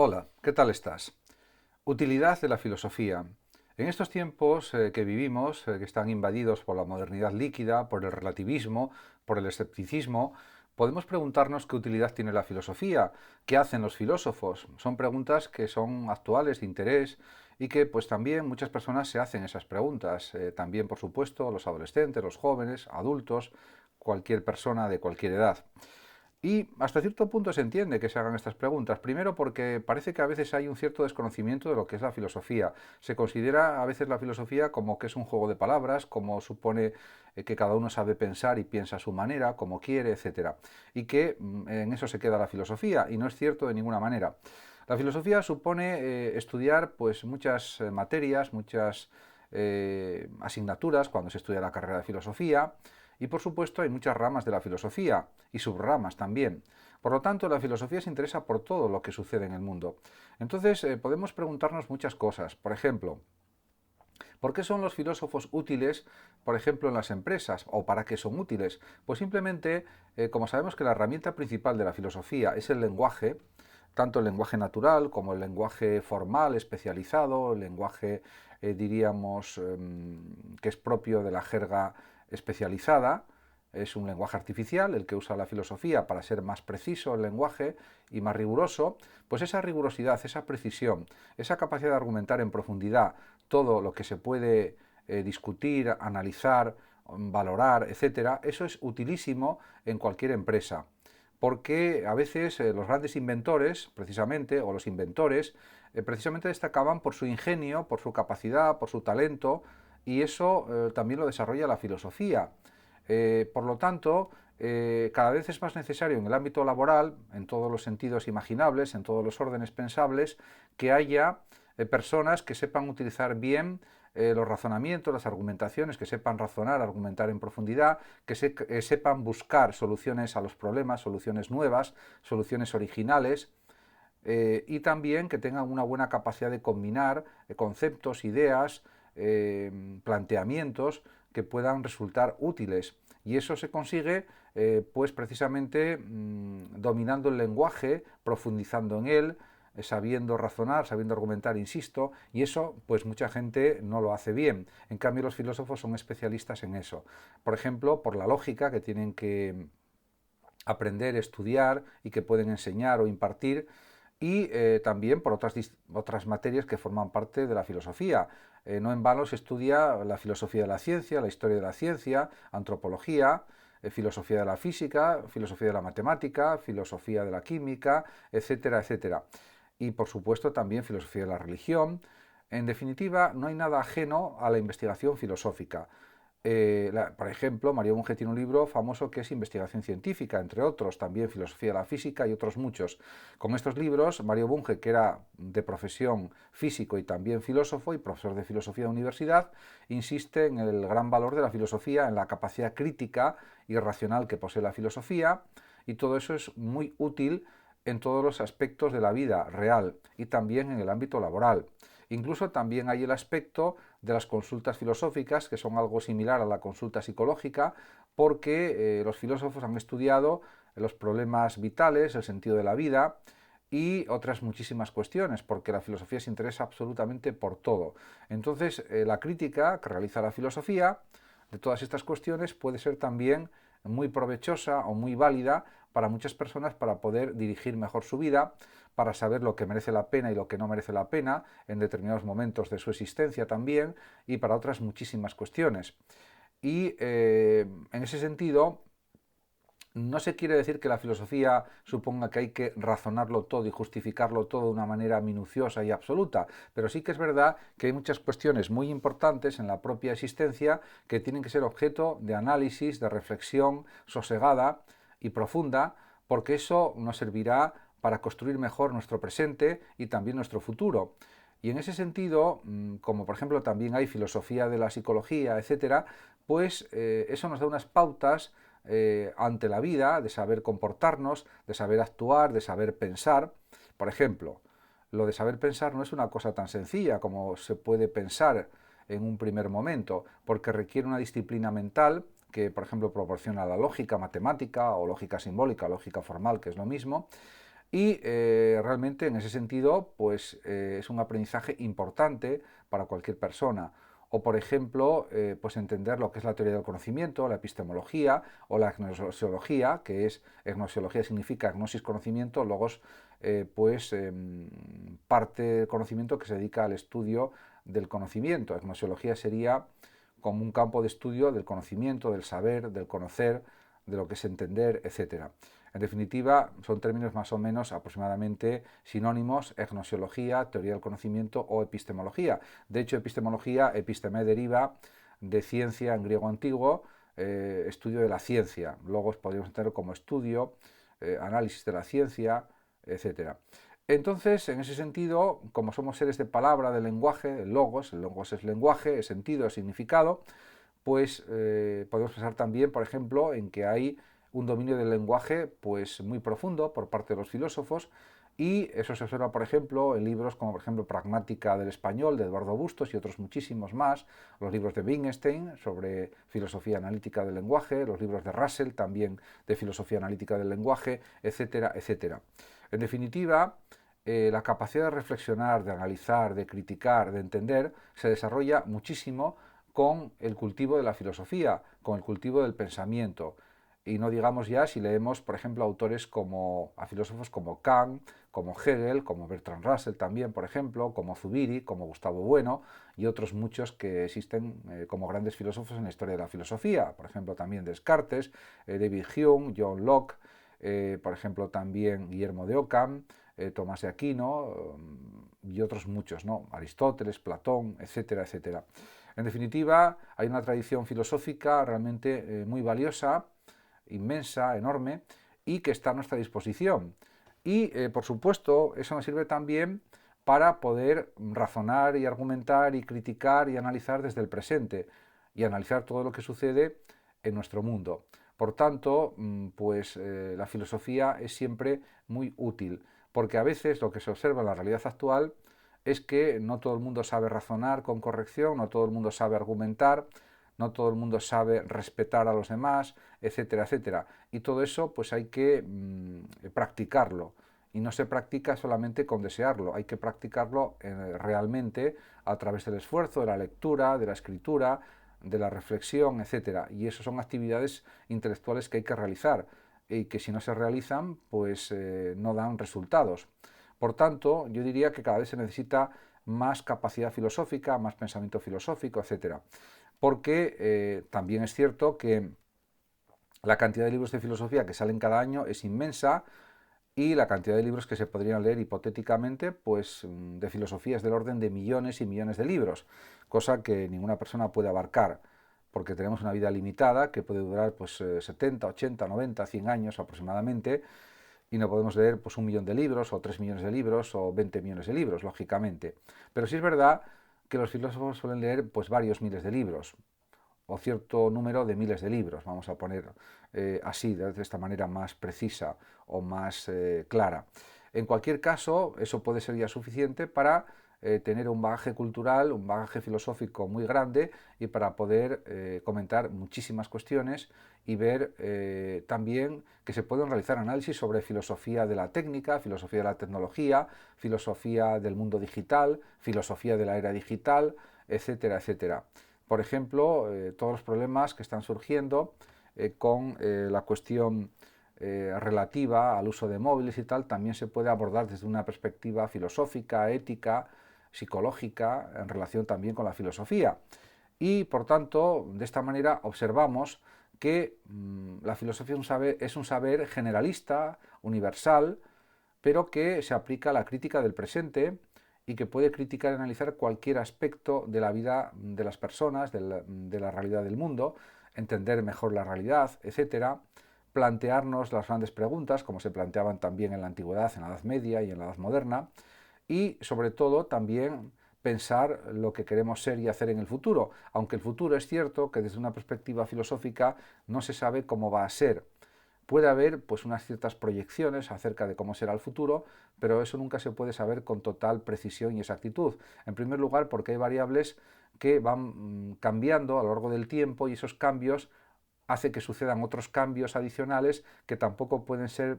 Hola, ¿qué tal estás? Utilidad de la filosofía. En estos tiempos que vivimos, que están invadidos por la modernidad líquida, por el relativismo, por el escepticismo, podemos preguntarnos qué utilidad tiene la filosofía, qué hacen los filósofos. Son preguntas que son actuales, de interés, y que pues también muchas personas se hacen esas preguntas. También, por supuesto, los adolescentes, los jóvenes, adultos, cualquier persona de cualquier edad. Y hasta cierto punto se entiende que se hagan estas preguntas. Primero porque parece que a veces hay un cierto desconocimiento de lo que es la filosofía. Se considera a veces la filosofía como que es un juego de palabras, como supone que cada uno sabe pensar y piensa a su manera, como quiere, etcétera. Y que en eso se queda la filosofía, y no es cierto de ninguna manera. La filosofía supone estudiar pues muchas materias, muchas asignaturas cuando se estudia la carrera de filosofía, y por supuesto hay muchas ramas de la filosofía y subramas también. Por lo tanto, la filosofía se interesa por todo lo que sucede en el mundo. Entonces, podemos preguntarnos muchas cosas. Por ejemplo, ¿por qué son los filósofos útiles, por ejemplo, en las empresas? ¿O para qué son útiles? Pues simplemente, como sabemos que la herramienta principal de la filosofía es el lenguaje, tanto el lenguaje natural como el lenguaje formal, especializado, el lenguaje, diríamos, que es propio de la jerga especializada. Es un lenguaje artificial el que usa la filosofía para ser más preciso el lenguaje y más riguroso. Pues esa rigurosidad, esa precisión, esa capacidad de argumentar en profundidad todo lo que se puede discutir, analizar, valorar, etcétera, eso es utilísimo en cualquier empresa. Porque a veces los grandes inventores, precisamente, o los inventores, precisamente destacaban por su ingenio, por su capacidad, por su talento, y eso también lo desarrolla la filosofía. Por lo tanto, cada vez es más necesario en el ámbito laboral, en todos los sentidos imaginables, en todos los órdenes pensables, que haya personas que sepan utilizar bien los razonamientos, las argumentaciones, que sepan razonar, argumentar en profundidad, que sepan buscar soluciones a los problemas, soluciones nuevas, soluciones originales, y también que tengan una buena capacidad de combinar conceptos, ideas, planteamientos que puedan resultar útiles. Y eso se consigue pues precisamente dominando el lenguaje, profundizando en él, sabiendo razonar, sabiendo argumentar, insisto, y eso pues mucha gente no lo hace bien. En cambio los filósofos son especialistas en eso. Por ejemplo, por la lógica que tienen que aprender, estudiar y que pueden enseñar o impartir, y también por otras materias que forman parte de la filosofía. No en vano se estudia la filosofía de la ciencia, la historia de la ciencia, antropología, filosofía de la física, filosofía de la matemática, filosofía de la química, etcétera, etcétera. Y por supuesto también filosofía de la religión. En definitiva, no hay nada ajeno a la investigación filosófica. Por ejemplo, Mario Bunge tiene un libro famoso que es Investigación Científica, entre otros, también Filosofía de la Física y otros muchos. Con estos libros, Mario Bunge, que era de profesión físico y también filósofo y profesor de filosofía de universidad, insiste en el gran valor de la filosofía, en la capacidad crítica y racional que posee la filosofía, y todo eso es muy útil en todos los aspectos de la vida real y también en el ámbito laboral. Incluso también hay el aspecto de las consultas filosóficas, que son algo similar a la consulta psicológica, porque los filósofos han estudiado los problemas vitales, el sentido de la vida y otras muchísimas cuestiones, porque la filosofía se interesa absolutamente por todo. Entonces, la crítica que realiza la filosofía de todas estas cuestiones puede ser también muy provechosa o muy válida para muchas personas para poder dirigir mejor su vida, para saber lo que merece la pena y lo que no merece la pena en determinados momentos de su existencia también, y para otras muchísimas cuestiones. Y en ese sentido, no se quiere decir que la filosofía suponga que hay que razonarlo todo y justificarlo todo de una manera minuciosa y absoluta, pero sí que es verdad que hay muchas cuestiones muy importantes en la propia existencia que tienen que ser objeto de análisis, de reflexión sosegada y profunda, porque eso nos servirá para construir mejor nuestro presente y también nuestro futuro. Y en ese sentido, como por ejemplo también hay filosofía de la psicología, etcétera, pues eso nos da unas pautas ante la vida, de saber comportarnos, de saber actuar, de saber pensar. Por ejemplo, lo de saber pensar no es una cosa tan sencilla como se puede pensar en un primer momento, porque requiere una disciplina mental que, por ejemplo, proporciona la lógica matemática o lógica simbólica, lógica formal, que es lo mismo, Y realmente en ese sentido pues es un aprendizaje importante para cualquier persona. O por ejemplo, pues entender lo que es la teoría del conocimiento, la epistemología o la gnosiología, que es, gnosiología significa gnosis conocimiento, logos pues parte del conocimiento que se dedica al estudio del conocimiento. Gnosiología sería como un campo de estudio del conocimiento, del saber, del conocer, de lo que es entender, etcétera. En definitiva, son términos más o menos aproximadamente sinónimos: gnosiología, teoría del conocimiento o epistemología. De hecho, epistemología, episteme deriva de ciencia en griego antiguo, estudio de la ciencia. Logos podríamos entenderlo como estudio, análisis de la ciencia, etcétera. Entonces, en ese sentido, como somos seres de palabra, de lenguaje, el logos es lenguaje, es sentido, es significado, pues podemos pensar también, por ejemplo, en que hay un dominio del lenguaje pues muy profundo por parte de los filósofos, y eso se observa, por ejemplo, en libros como, por ejemplo, Pragmática del Español, de Eduardo Bustos, y otros muchísimos más, los libros de Wittgenstein sobre filosofía analítica del lenguaje, los libros de Russell también de filosofía analítica del lenguaje, etcétera, etcétera. En definitiva, la capacidad de reflexionar, de analizar, de criticar, de entender, se desarrolla muchísimo con el cultivo de la filosofía, con el cultivo del pensamiento. Y no digamos ya si leemos, por ejemplo, a filósofos como Kant, como Hegel, como Bertrand Russell también, por ejemplo, como Zubiri, como Gustavo Bueno y otros muchos que existen como grandes filósofos en la historia de la filosofía. Por ejemplo, también Descartes, David Hume, John Locke, por ejemplo, también Guillermo de Ockham, Tomás de Aquino y otros muchos, ¿no? Aristóteles, Platón, etcétera, etcétera. En definitiva, hay una tradición filosófica realmente muy valiosa, inmensa, enorme, y que está a nuestra disposición. Y, por supuesto, eso nos sirve también para poder razonar y argumentar y criticar y analizar desde el presente y analizar todo lo que sucede en nuestro mundo. Por tanto, pues la filosofía es siempre muy útil, porque a veces lo que se observa en la realidad actual es que no todo el mundo sabe razonar con corrección, no todo el mundo sabe argumentar, no todo el mundo sabe respetar a los demás, etcétera, etcétera. Y todo eso pues hay que practicarlo. Y no se practica solamente con desearlo, hay que practicarlo realmente a través del esfuerzo, de la lectura, de la escritura, de la reflexión, etcétera. Y eso son actividades intelectuales que hay que realizar y que si no se realizan pues no dan resultados. Por tanto, yo diría que cada vez se necesita más capacidad filosófica, más pensamiento filosófico, etcétera. Porque también es cierto que la cantidad de libros de filosofía que salen cada año es inmensa, y la cantidad de libros que se podrían leer hipotéticamente, pues de filosofía es del orden de millones y millones de libros, cosa que ninguna persona puede abarcar, porque tenemos una vida limitada que puede durar pues 70, 80, 90, 100 años aproximadamente, y no podemos leer pues 1 millón de libros o 3 millones de libros o 20 millones de libros, lógicamente. Pero sí es verdad que los filósofos suelen leer pues varios miles de libros, o cierto número de miles de libros, vamos a poner así, de esta manera más precisa o más clara. En cualquier caso, eso puede ser ya suficiente para tener un bagaje cultural, un bagaje filosófico muy grande, y para poder comentar muchísimas cuestiones y ver también que se pueden realizar análisis sobre filosofía de la técnica, filosofía de la tecnología, filosofía del mundo digital, filosofía de la era digital, etcétera, etcétera. Por ejemplo, todos los problemas que están surgiendo con la cuestión relativa al uso de móviles y tal, también se puede abordar desde una perspectiva filosófica, ética, psicológica, en relación también con la filosofía. Y por tanto, de esta manera observamos que la filosofía es un saber generalista, universal, pero que se aplica a la crítica del presente y que puede criticar y analizar cualquier aspecto de la vida de las personas, de la realidad del mundo, entender mejor la realidad, etcétera, plantearnos las grandes preguntas, como se planteaban también en la antigüedad, en la Edad Media y en la Edad Moderna, y sobre todo también pensar lo que queremos ser y hacer en el futuro, aunque el futuro es cierto que desde una perspectiva filosófica no se sabe cómo va a ser. Puede haber pues unas ciertas proyecciones acerca de cómo será el futuro, pero eso nunca se puede saber con total precisión y exactitud. En primer lugar, porque hay variables que van cambiando a lo largo del tiempo, y esos cambios hace que sucedan otros cambios adicionales que tampoco pueden ser,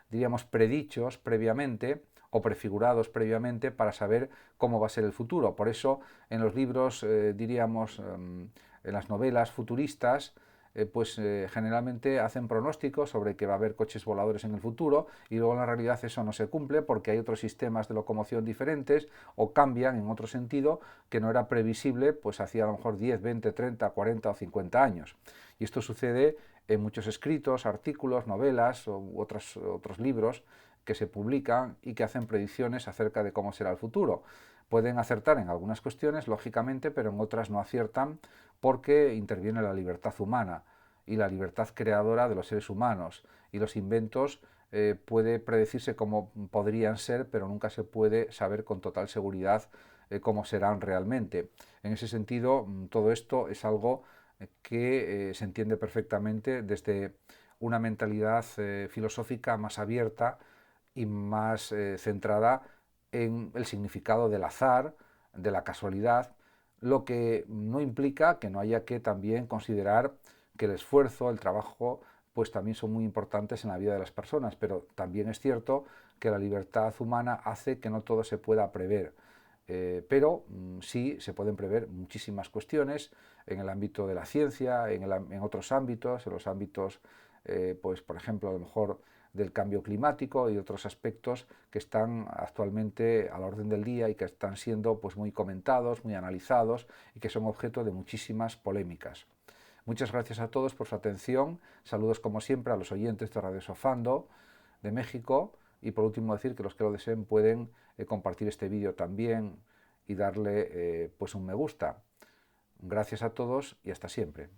diríamos, predichos previamente o prefigurados previamente para saber cómo va a ser el futuro. Por eso en los libros, diríamos, en las novelas futuristas, generalmente hacen pronósticos sobre que va a haber coches voladores en el futuro y luego en la realidad eso no se cumple porque hay otros sistemas de locomoción diferentes o cambian en otro sentido que no era previsible pues hacía a lo mejor 10, 20, 30, 40 o 50 años. Y esto sucede en muchos escritos, artículos, novelas u otros libros que se publican y que hacen predicciones acerca de cómo será el futuro. Pueden acertar en algunas cuestiones, lógicamente, pero en otras no aciertan porque interviene la libertad humana y la libertad creadora de los seres humanos. Y los inventos puede predecirse cómo podrían ser, pero nunca se puede saber con total seguridad cómo serán realmente. En ese sentido, todo esto es algo que se entiende perfectamente desde una mentalidad filosófica más abierta y más centrada en el significado del azar, de la casualidad, lo que no implica que no haya que también considerar que el esfuerzo, el trabajo, pues también son muy importantes en la vida de las personas, pero también es cierto que la libertad humana hace que no todo se pueda prever. Pero sí se pueden prever muchísimas cuestiones en el ámbito de la ciencia, en otros ámbitos, en los ámbitos, pues por ejemplo, a lo mejor del cambio climático y otros aspectos que están actualmente a la orden del día y que están siendo pues muy comentados, muy analizados y que son objeto de muchísimas polémicas. Muchas gracias a todos por su atención, saludos como siempre a los oyentes de Radio Sofando de México y por último decir que los que lo deseen pueden compartir este vídeo también y darle pues un me gusta. Gracias a todos y hasta siempre.